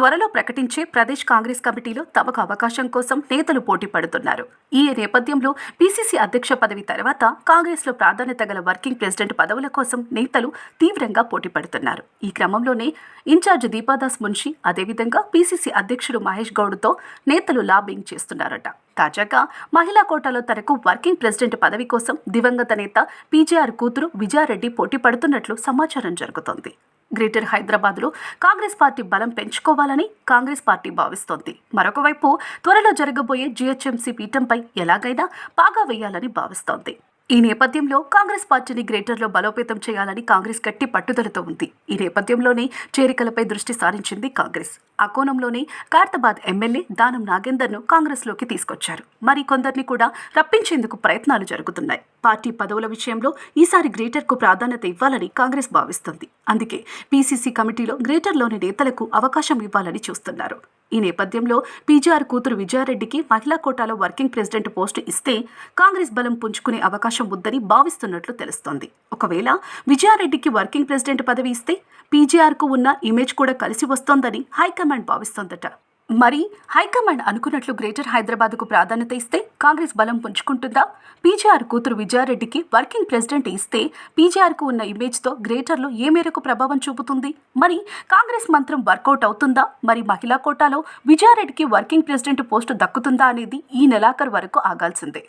త్వరలో ప్రకటించే ప్రదేశ్ కాంగ్రెస్ కమిటీలో తమకు అవకాశం కోసం నేతలు పోటీ పడుతున్నారు. ఈ నేపథ్యంలో పీసీసీ అధ్యక్ష పదవి తర్వాత కాంగ్రెస్లో ప్రాధాన్యత గల వర్కింగ్ ప్రెసిడెంట్ పదవుల కోసం నేతలు తీవ్రంగా పోటీ పడుతున్నారు. ఈ క్రమంలోనే ఇన్ఛార్జ్ దీపాదాస్ మున్షి, అదేవిధంగా పీసీసీ అధ్యక్షుడు మహేష్ గౌడ్తో నేతలు లాబింగ్ చేస్తున్నారట. తాజాగా మహిళా కోటాలో తనకు వర్కింగ్ ప్రెసిడెంట్ పదవి కోసం దివంగత నేత పీజేఆర్ కూతురు విజయారెడ్డి పోటీ పడుతున్నట్లు సమాచారం జరుగుతోంది. గ్రేటర్ హైదరాబాద్లో కాంగ్రెస్ పార్టీ బలం పెంచుకోవాలని కాంగ్రెస్ పార్టీ భావిస్తోంది. మరొకవైపు త్వరలో జరగబోయే జీహెచ్ఎంసీ పీఠంపై ఎలాగైనా పాగా వేయాలని భావిస్తోంది. ఈ నేపథ్యంలో కాంగ్రెస్ పార్టీని గ్రేటర్లో బలోపేతం చేయాలని కాంగ్రెస్ గట్టి పట్టుదలతో ఉంది. ఈ నేపథ్యంలోనే చేరికలపై దృష్టి సారించింది కాంగ్రెస్. ఆ కోణంలోనే ఖైరతాబాద్ ఎమ్మెల్యే దానం నాగేందర్ను కాంగ్రెస్లోకి తీసుకొచ్చారు. మరి కొందరిని కూడా రప్పించేందుకు ప్రయత్నాలు జరుగుతున్నాయి. పార్టీ పదవుల విషయంలో ఈసారి గ్రేటర్కు ప్రాధాన్యత ఇవ్వాలని కాంగ్రెస్ భావిస్తుంది. అందుకే పీసీసీ కమిటీలో గ్రేటర్లోని నేతలకు అవకాశం ఇవ్వాలని చూస్తున్నారు. ఈ నేపథ్యంలో పీజేఆర్ కూతురు విజయారెడ్డికి మహిళా కోటాలో వర్కింగ్ ప్రెసిడెంట్ పోస్టు ఇస్తే కాంగ్రెస్ బలం పుంజుకునే అవకాశం ఉందని భావిస్తున్నట్లు తెలుస్తోంది. ఒకవేళ విజయారెడ్డికి వర్కింగ్ ప్రెసిడెంట్ పదవి ఇస్తే పీజేఆర్కు ఉన్న ఇమేజ్ కూడా కలిసి వస్తోందని హైకమాండ్ భావిస్తోందట. మరి హైకమాండ్ అనుకున్నట్లు గ్రేటర్ హైదరాబాద్కు ప్రాధాన్యత ఇస్తే కాంగ్రెస్ బలం పుంజుకుంటుందా? పీజేఆర్ కూతురు విజయారెడ్డికి వర్కింగ్ ప్రెసిడెంట్ ఇస్తే పీజేఆర్కు ఉన్న ఇమేజ్తో గ్రేటర్లో ఏ మేరకు ప్రభావం చూపుతుంది? మరి కాంగ్రెస్ మంత్రం వర్కౌట్ అవుతుందా? మరి మహిళా కోటాలో విజయారెడ్డికి వర్కింగ్ ప్రెసిడెంట్ పోస్టు దక్కుతుందా అనేది ఈ నెలాఖరు వరకు ఆగాల్సిందే.